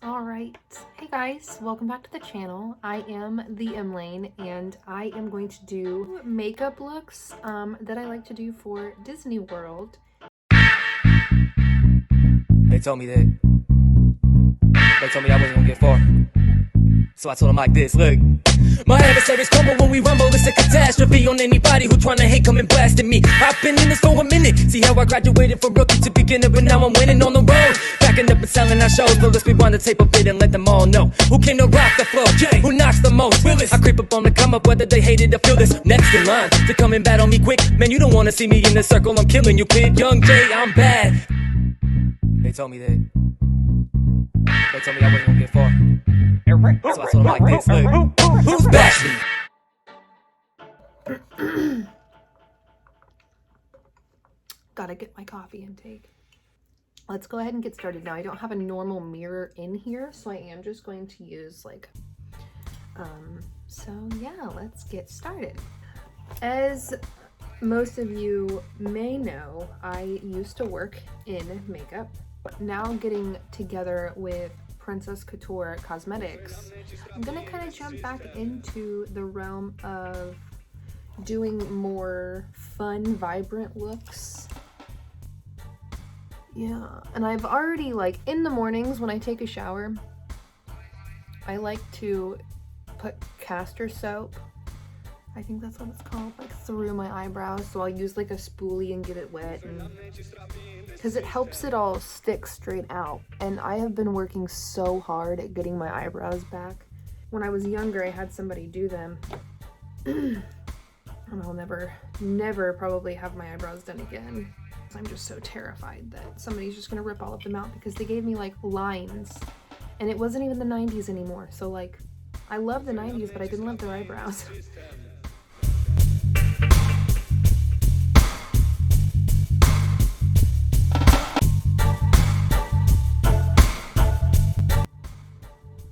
All right, hey guys, welcome back to the channel. I am the M-Lane and I am going to do makeup looks that I like to do for Disney World. They told me I wasn't gonna get far. So I told them like this, look. My adversaries crumble when we rumble, it's a catastrophe on anybody who tryna hate coming blasting me. I've been in this for a minute, see how I graduated from rookie to beginner, but now I'm winning on the road. Backing up and selling our shows, but let's rewind the tape a bit and let them all know who came to rock the floor, who knocks the most. I creep up on the come up, whether they hate it or feel this. Next in line to come and battle me quick, man, you don't wanna see me in the circle, I'm killing you, kid. Young Jay, I'm bad. They told me I wasn't gonna get far. So I told them like this, look. Who's bashing me? Gotta get my coffee intake. Let's go ahead and get started. Now I don't have a normal mirror in here, so I am just going to use so yeah, let's get started. As most of you may know, I used to work in makeup, but now getting together with Princess Couture Cosmetics, I'm gonna kind of jump back into the realm of doing more fun, vibrant looks. Yeah, and I've already, like, in the mornings when I take a shower, I like to put castor soap, I think that's what it's called, like through my eyebrows. So I'll use like a spoolie and get it wet, and because it helps it all stick straight out. And I have been working so hard at getting my eyebrows back. When I was younger, I had somebody do them. And I'll never probably have my eyebrows done again. I'm just so terrified that somebody's just gonna rip all of them out, because they gave me like lines, and it wasn't even the 90s anymore. So like, I love the 90s, but I didn't love their eyebrows.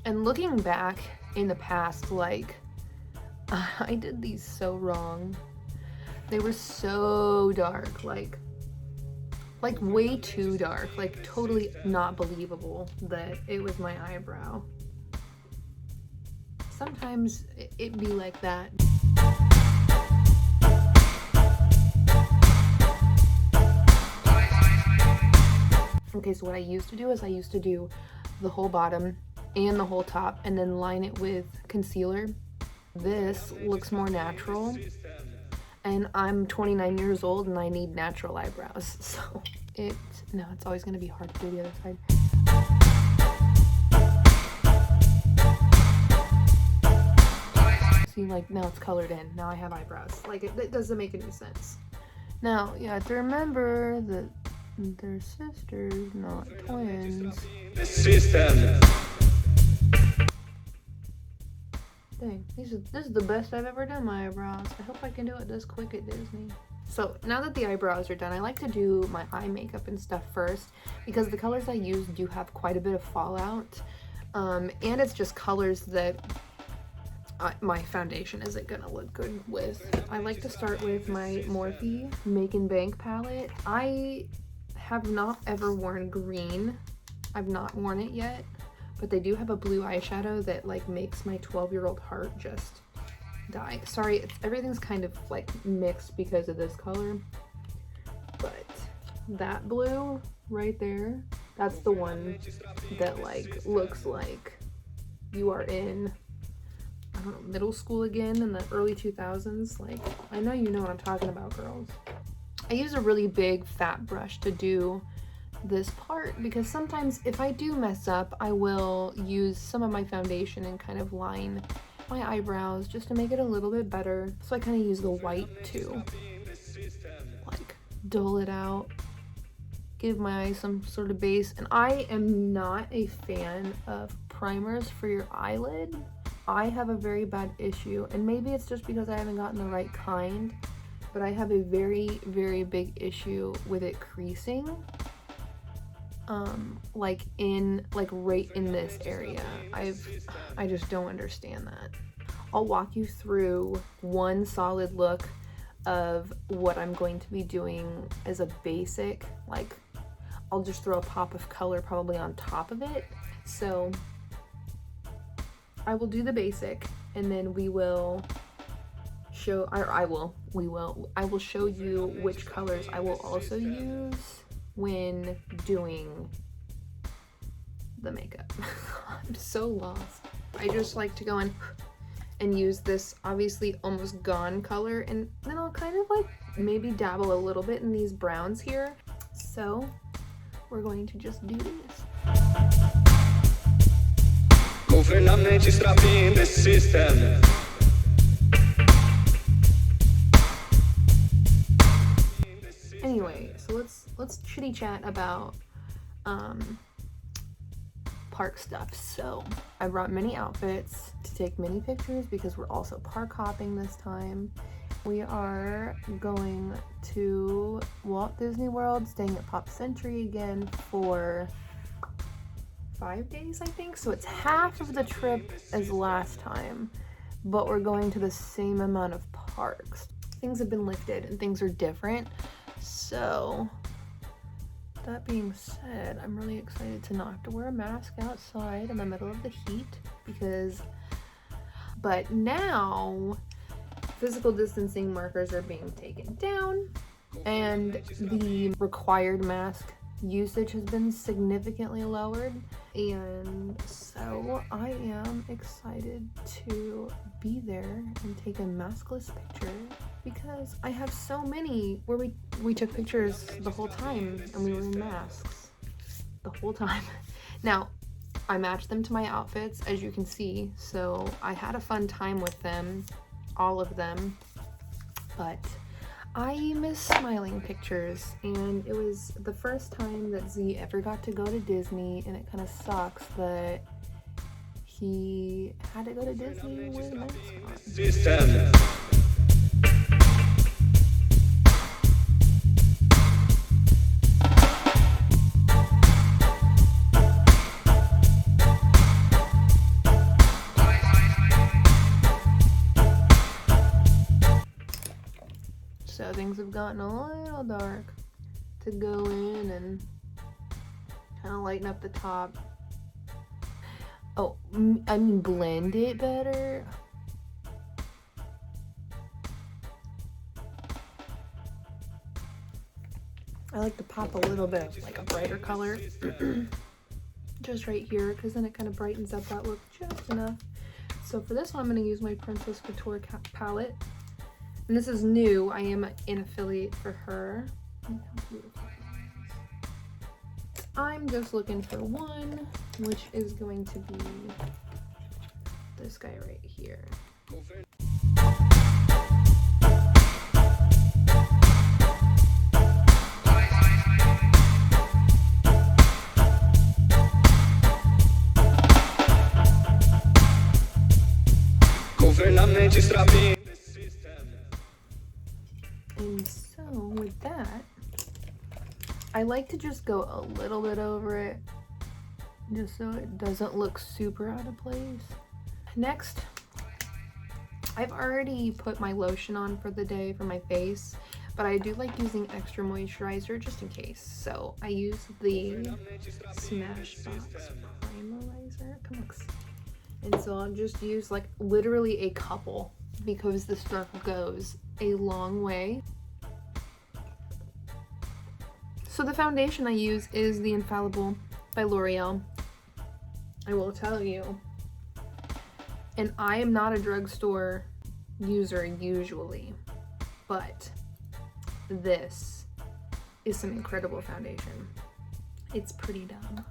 And looking back in the past, like, I did these so wrong. They were so dark, like way too dark, like totally not believable that it was my eyebrow. Sometimes it be like that. Okay, so what I used to do is I used to do the whole bottom and the whole top and then line it with concealer. This looks more natural, and I'm 29 years old and I need natural eyebrows, so it's always going to be hard to do the other side. See, like, now it's colored in. Now I have eyebrows. Like, it doesn't make any sense. Now, you have to remember that they're sisters, not twins. Dang, this is the best I've ever done my eyebrows. I hope I can do it this quick at Disney. So now that the eyebrows are done, I like to do my eye makeup and stuff first, because the colors I use do have quite a bit of fallout. And it's just colors that my foundation isn't gonna look good with. I like to start with my Morphe Make and Bank palette. I have not ever worn green. I've not worn it yet, but they do have a blue eyeshadow that like makes my 12-year-old heart just die. Sorry, everything's kind of like mixed because of this color, but that blue right there, that's the one that like looks like you are in, I don't know, middle school again in the early 2000s. Like, I know you know what I'm talking about, girls. I use a really big fat brush to do this part, because sometimes if I do mess up, I will use some of my foundation and kind of line my eyebrows just to make it a little bit better. So I kind of use the white to like dull it out, give my eyes some sort of base. And I am not a fan of primers for your eyelid. I have a very bad issue, and maybe it's just because I haven't gotten the right kind, but I have a very, very big issue with it creasing. Like right in this area. I just don't understand that. I'll walk you through one solid look of what I'm going to be doing as a basic. Like, I'll just throw a pop of color probably on top of it. So I will do the basic, and then we will show, or I will show you which colors I will also use when doing the makeup. I'm so lost. I just like to go in and use this obviously almost gone color, and then I'll kind of like maybe dabble a little bit in these browns here. So we're going to just do this. Governamente strapping the system. Anyway, so let's chitty chat about park stuff. So I brought many outfits to take many pictures because we're also park hopping this time. We are going to Walt Disney World, staying at Pop Century again for 5 days, I think. So it's half of the trip as last time, but we're going to the same amount of parks. Things have been lifted and things are different. So that being said, I'm really excited to not have to wear a mask outside in the middle of the heat but now physical distancing markers are being taken down and the required mask usage has been significantly lowered, and so I am excited to be there and take a maskless picture because I have so many where we took pictures the whole time and we were in masks the whole time. Now I matched them to my outfits, as you can see, so I had a fun time with them, all of them, but I miss smiling pictures, and it was the first time that Z ever got to go to Disney, and it kind of sucks that he had to go to Disney with a mask on. So things have gotten a little dark to go in and kind of lighten up the top. Oh, I mean blend it better. I like to pop a little bit of like a brighter color just right here, because then it kind of brightens up that look just enough. So for this one, I'm going to use my Princess Couture palette. And this is new. I am an affiliate for her. Look how beautiful it is. I'm just looking for one, which is going to be this guy right here. Governamente strapping. And so with that, I like to just go a little bit over it just so it doesn't look super out of place. Next, I've already put my lotion on for the day for my face, but I do like using extra moisturizer just in case. So I use the Smashbox Primerizer. Come on. And so I'll just use like literally a couple because this stuff goes a long way. So the foundation I use is the Infallible by L'Oreal. I will tell you, and I am not a drugstore user usually, but this is some incredible foundation. It's pretty dumb.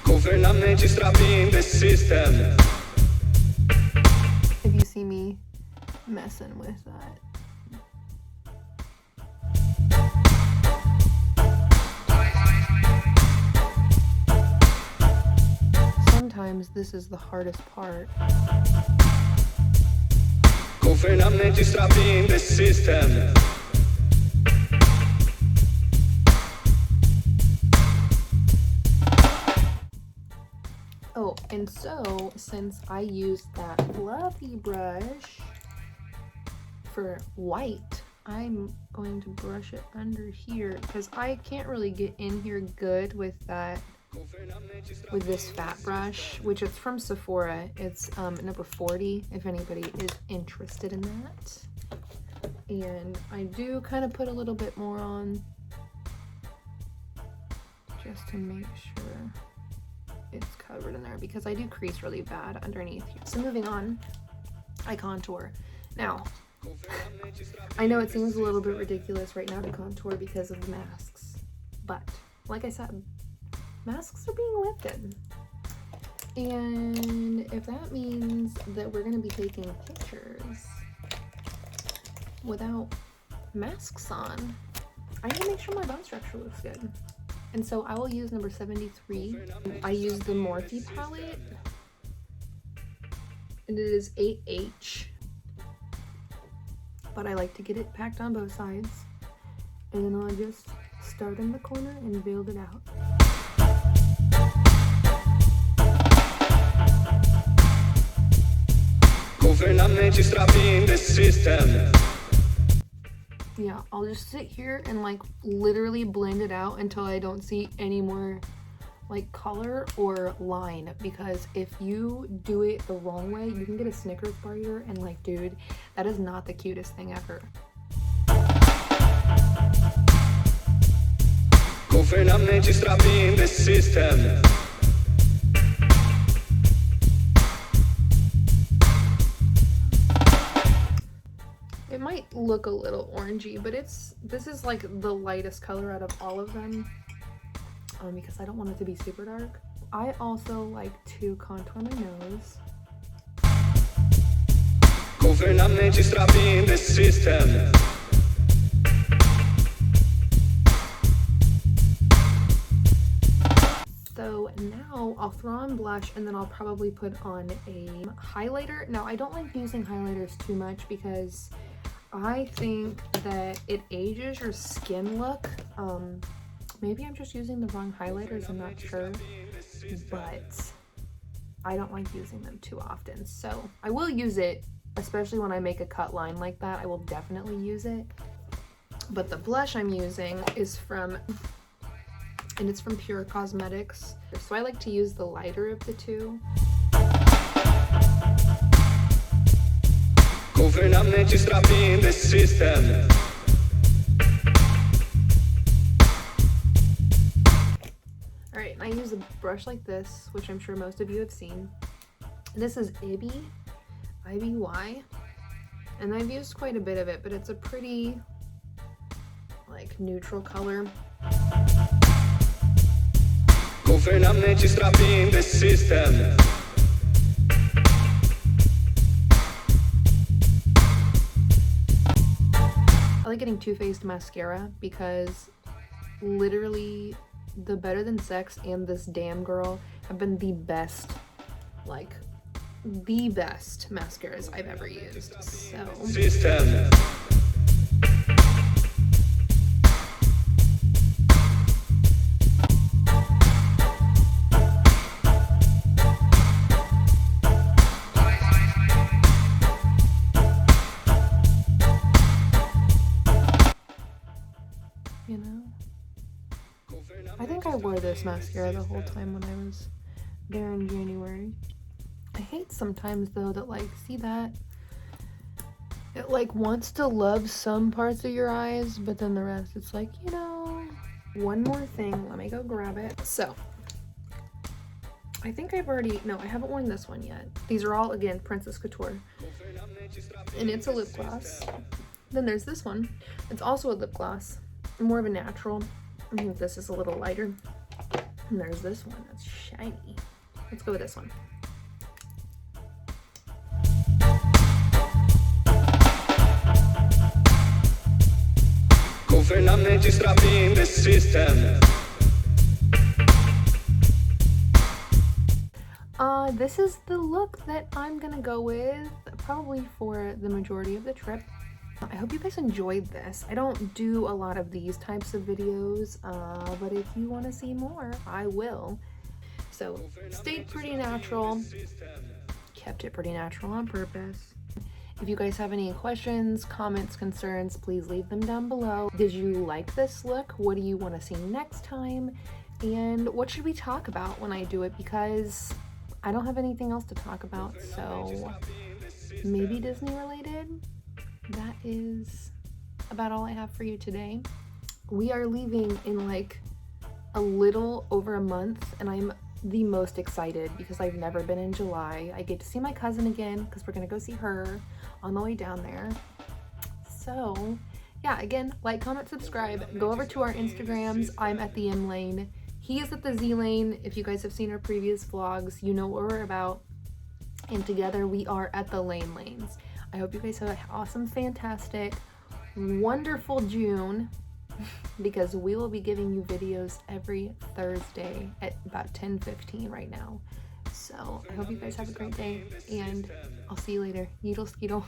Governamente strapping the system. If you see me messing with that. Sometimes this is the hardest part. Governamente strapping the system. Oh, And so, since I used that fluffy brush for white, I'm going to brush it under here because I can't really get in here good with that, with this fat brush, which is from Sephora. It's number 40 if anybody is interested in that. And I do kind of put a little bit more on just to make sure it's covered in there because I do crease really bad underneath here. So moving on, I contour. Now, I know it seems a little bit ridiculous right now to contour because of the masks, but like I said, masks are being lifted. And if that means that we're going to be taking pictures without masks on, I need to make sure my bone structure looks good. And so I will use number 73. I use the Morphe palette, and it is 8H. But I like to get it packed on both sides. And then I'll just start in the corner and build it out. Governamente strapping the system. Yeah, I'll just sit here and like literally blend it out until I don't see any more like color or line, because if you do it the wrong way, you can get a Snickers bar here, and like, dude, that is not the cutest thing ever. Governamente strapping the system. It might look a little orangey, but this is like the lightest color out of all of them, because I don't want it to be super dark. I also like to contour my nose. Governamente strapping the system. So now I'll throw on blush, and then I'll probably put on a highlighter. Now I don't like using highlighters too much because I think that it ages your skin look. Maybe I'm just using the wrong highlighters, I'm not sure, but I don't like using them too often. So I will use it, especially when I make a cut line like that. I will definitely use it. But the blush I'm using is from, and it's from Pure Cosmetics. So I like to use the lighter of the two. Governamente strapping the system. Alright, and I use a brush like this, which I'm sure most of you have seen. This is IBY, and I've used quite a bit of it, but it's a pretty, like, neutral color. Governamente strapping the system. I like getting Too Faced mascara because literally the Better Than Sex and this Damn Girl have been the best, like, the best mascaras I've ever used. So System. you know, I think I wore this mascara the whole time when I was there in January. I hate sometimes though that, like, see that? It like wants to love some parts of your eyes, but then the rest it's like, you know. One more thing, let me go grab it. So, I think I've already, no, I haven't worn this one yet. These are all, again, Princess Couture. And it's a lip gloss. Then there's this one. It's also a lip gloss. More of a natural. I think this is a little lighter. And there's this one that's shiny. Let's go with this one. Governamente strapping the system. This is the look that I'm gonna go with probably for the majority of the trip. I hope you guys enjoyed this. I don't do a lot of these types of videos, but if you want to see more, I will. So stayed pretty natural, kept it pretty natural on purpose. If you guys have any questions, comments, concerns, please leave them down below. Did you like this look? What do you want to see next time? And what should we talk about when I do it? Because I don't have anything else to talk about, so maybe Disney related? That is about all I have for you today. We are leaving in like a little over a month, and I'm the most excited because I've never been in July. I get to see my cousin again because we're gonna go see her on the way down there. So yeah, again, like, comment, subscribe, go over to our Instagrams. I'm at the M lane, he is at the Z lane. If you guys have seen our previous vlogs, you know what we're about, and together we are at the lanes. I hope you guys have an awesome, fantastic, wonderful June, because we will be giving you videos every Thursday at about 10:15 right now. So I hope you guys have a great day, and I'll see you later. Yeetle skeetle.